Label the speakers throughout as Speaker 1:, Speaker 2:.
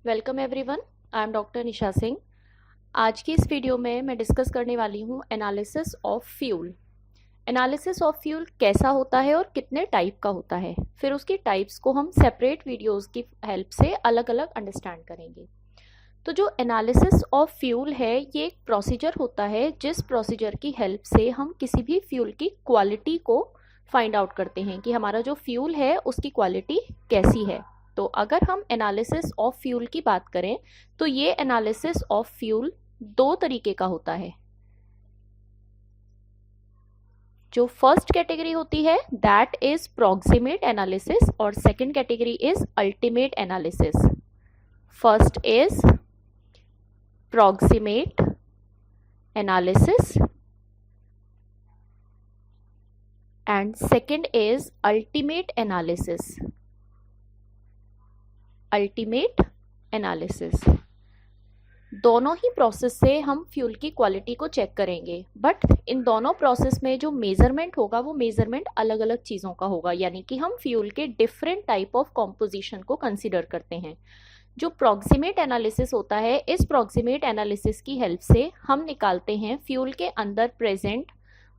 Speaker 1: Welcome everyone, I am doctor Nisha Singh. आज की इस वीडियो में मैं डिस्कस करने वाली हूँ analysis of fuel. Analysis of fuel कैसा होता है और कितने टाइप का होता है, फिर उसकी टाइप्स को हम सेपरेट वीडियोस की हेल्प से अलग अलग अंडरस्टैंड करेंगे। तो जो एनालिसिस ऑफ फ्यूल है, ये एक प्रोसीजर होता है जिस प्रोसीजर की हेल्प से हम किसी भी फ्यूल की क्वालिटी को फाइंड आउट करते हैं कि हमारा जो फ्यूल है उसकी क्वालिटी कैसी है। तो अगर हम एनालिसिस ऑफ फ्यूल की बात करें तो ये एनालिसिस ऑफ फ्यूल दो तरीके का होता है। जो फर्स्ट कैटेगरी होती है दैट इज प्रॉक्सिमेट एनालिसिस और second category is ultimate analysis. First is proximate analysis and second is ultimate analysis. Ultimate analysis. दोनों ही प्रोसेस से हम फ्यूल की क्वालिटी को चेक करेंगे, बट इन दोनों प्रोसेस में जो मेजरमेंट होगा वो मेजरमेंट अलग अलग चीज़ों का होगा, यानी कि हम फ्यूल के डिफरेंट टाइप ऑफ कॉम्पोजिशन को कंसिडर करते हैं। जो प्रॉक्सिमेट एनालिसिस होता है, इस प्रॉक्सिमेट एनालिसिस की हेल्प से हम निकालते हैं फ्यूल के अंदर प्रेजेंट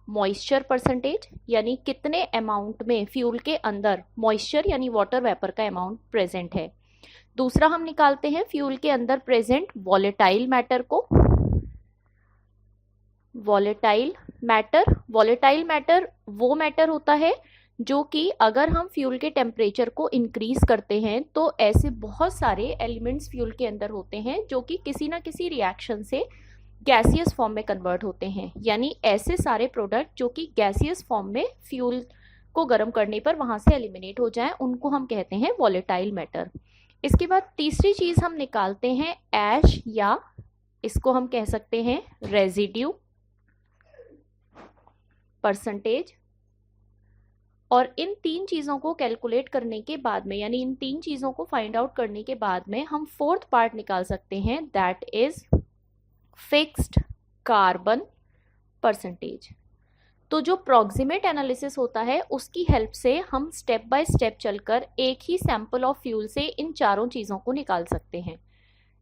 Speaker 1: मॉइस्चर परसेंटेज, यानी कितने अमाउंट में फ्यूल के अंदर मॉइस्चर यानी वाटर वेपर का अमाउंट प्रेजेंट है। दूसरा हम निकालते हैं फ्यूल के अंदर प्रेजेंट वॉलेटाइल मैटर को। वॉलेटाइल मैटर वो मैटर होता है जो कि अगर हम फ्यूल के टेम्परेचर को इंक्रीज करते हैं तो ऐसे बहुत सारे एलिमेंट्स फ्यूल के अंदर होते हैं जो कि किसी ना किसी रिएक्शन से गैसियस फॉर्म में कन्वर्ट होते हैं, यानी ऐसे सारे प्रोडक्ट जो कि गैसियस फॉर्म में फ्यूल को गर्म करने पर वहां से एलिमिनेट हो जाएं, उनको हम कहते हैं वॉलेटाइल मैटर। इसके बाद तीसरी चीज हम निकालते हैं ऐश, या इसको हम कह सकते हैं रेजिड्यू परसेंटेज। और इन तीन चीजों को कैलकुलेट करने के बाद में, यानी इन तीन चीजों को फाइंड आउट करने के बाद में हम फोर्थ पार्ट निकाल सकते हैं that is fixed carbon percentage. तो जो प्रॉक्सिमेट एनालिसिस होता है उसकी हेल्प से हम स्टेप बाय स्टेप चलकर एक ही सैंपल ऑफ फ्यूल से इन चारों चीज़ों को निकाल सकते हैं।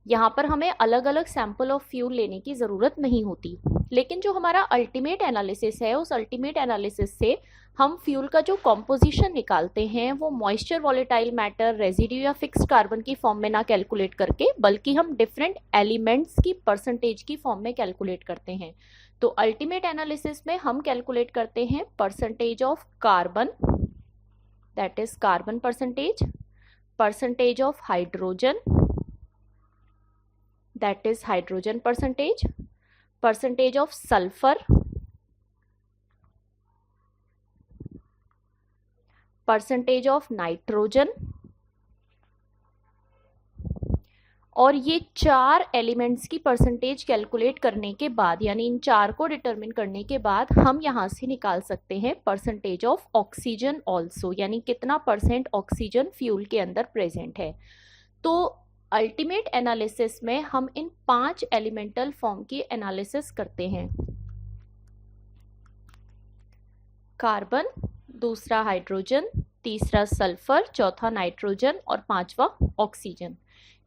Speaker 1: यहाँ पर हमें अलग अलग सैंपल ऑफ फ्यूल लेने की ज़रूरत नहीं होती, लेकिन जो हमारा अल्टीमेट एनालिसिस है, उस अल्टीमेट एनालिसिस से हम फ्यूल का जो कॉम्पोजिशन निकालते हैं वो मॉइस्चर, वॉलेटाइल मैटर, रेजिड्यू या फिक्स्ड कार्बन की फॉर्म में ना कैलकुलेट करके, बल्कि हम डिफरेंट एलिमेंट्स की परसेंटेज की फॉर्म में कैलकुलेट करते हैं। तो अल्टीमेट एनालिसिस में हम कैलकुलेट करते हैं percentage of carbon, that is carbon percentage, percentage of hydrogen, that is hydrogen percentage, percentage of sulphur, percentage of nitrogen. और ये चार एलिमेंट्स की परसेंटेज कैलकुलेट करने के बाद, यानी इन चार को डिटरमिन करने के बाद हम यहाँ से निकाल सकते हैं परसेंटेज ऑफ ऑक्सीजन ऑल्सो, यानी कितना परसेंट ऑक्सीजन फ्यूल के अंदर प्रेजेंट है। तो अल्टीमेट एनालिसिस में हम इन 5 एलिमेंटल फॉर्म की एनालिसिस करते हैं। कार्बन, दूसरा हाइड्रोजन, तीसरा सल्फर, चौथा नाइट्रोजन और पांचवा ऑक्सीजन।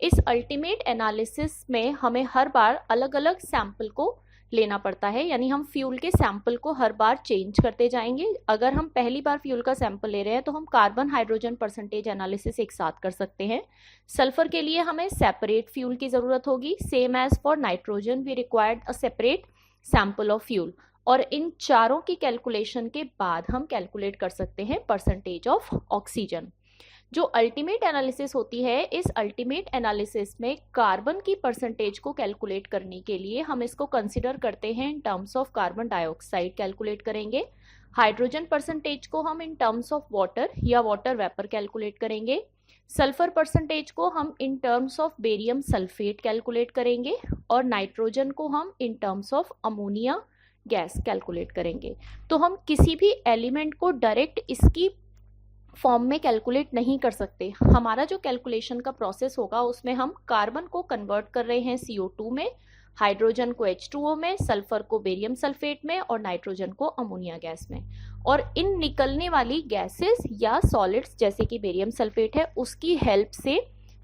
Speaker 1: इस अल्टीमेट एनालिसिस में हमें हर बार अलग अलग सैंपल को लेना पड़ता है, यानी हम फ्यूल के सैंपल को हर बार चेंज करते जाएंगे। अगर हम पहली बार फ्यूल का सैंपल ले रहे हैं तो हम कार्बन हाइड्रोजन परसेंटेज एनालिसिस एक साथ कर सकते हैं। सल्फर के लिए हमें सेपरेट फ्यूल की ज़रूरत होगी, same as for nitrogen we required a separate sample of fuel. और इन चारों की कैलकुलेशन के बाद हम कैलकुलेट कर सकते हैं परसेंटेज ऑफ ऑक्सीजन। जो अल्टीमेट एनालिसिस होती है, इस अल्टीमेट एनालिसिस में कार्बन की परसेंटेज को कैलकुलेट करने के लिए हम इसको कंसिडर करते हैं in terms of carbon dioxide calculate करेंगे। हाइड्रोजन परसेंटेज को हम इन टर्म्स ऑफ वाटर या वाटर वेपर कैलकुलेट करेंगे। सल्फर परसेंटेज को हम in terms of barium sulphate calculate करेंगे और नाइट्रोजन को हम in terms of ammonia gas calculate करेंगे। तो हम किसी भी एलिमेंट को डायरेक्ट इसकी फॉर्म में कैलकुलेट नहीं कर सकते। हमारा जो कैलकुलेशन का प्रोसेस होगा उसमें हम कार्बन को कन्वर्ट कर रहे हैं CO2 में, हाइड्रोजन को H2O में, सल्फर को बेरियम सल्फेट में और नाइट्रोजन को अमोनिया गैस में। और इन निकलने वाली गैसेस या सॉलिड्स जैसे कि बेरियम सल्फेट है, उसकी हेल्प से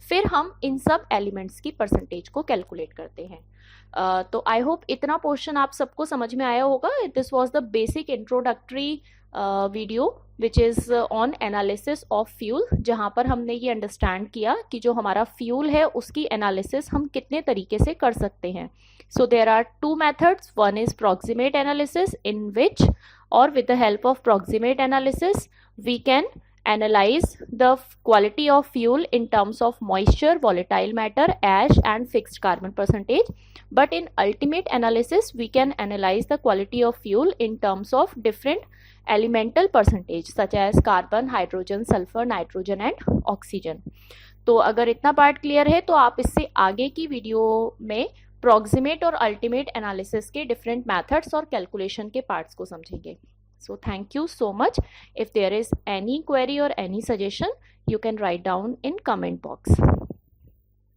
Speaker 1: फिर हम इन सब एलिमेंट्स की परसेंटेज को कैलकुलेट करते हैं। तो आई होप इतना पोर्शन आप सबको समझ में आया होगा। This was the basic introductory video which is on analysis of fuel, जहाँ पर हमने ये अंडरस्टैंड किया कि जो हमारा फ्यूल है उसकी एनालिसिस हम कितने तरीके से कर सकते हैं। So there are two methods, one is proximate analysis in which or with the help of proximate analysis we can analyze the quality of fuel in terms of moisture, volatile matter, ash and fixed carbon percentage. But in ultimate analysis we can analyze the quality of fuel in terms of different elemental percentage such as carbon, hydrogen, sulfur, nitrogen and oxygen. तो अगर इतना part clear है तो आप इससे आगे की video में प्रॉक्सिमेट और अल्टीमेट एनालिसिस के डिफरेंट मेथड्स और कैलकुलेशन के पार्ट्स को समझेंगे। So thank you so much. If there is any query or any suggestion you can write down in comment box.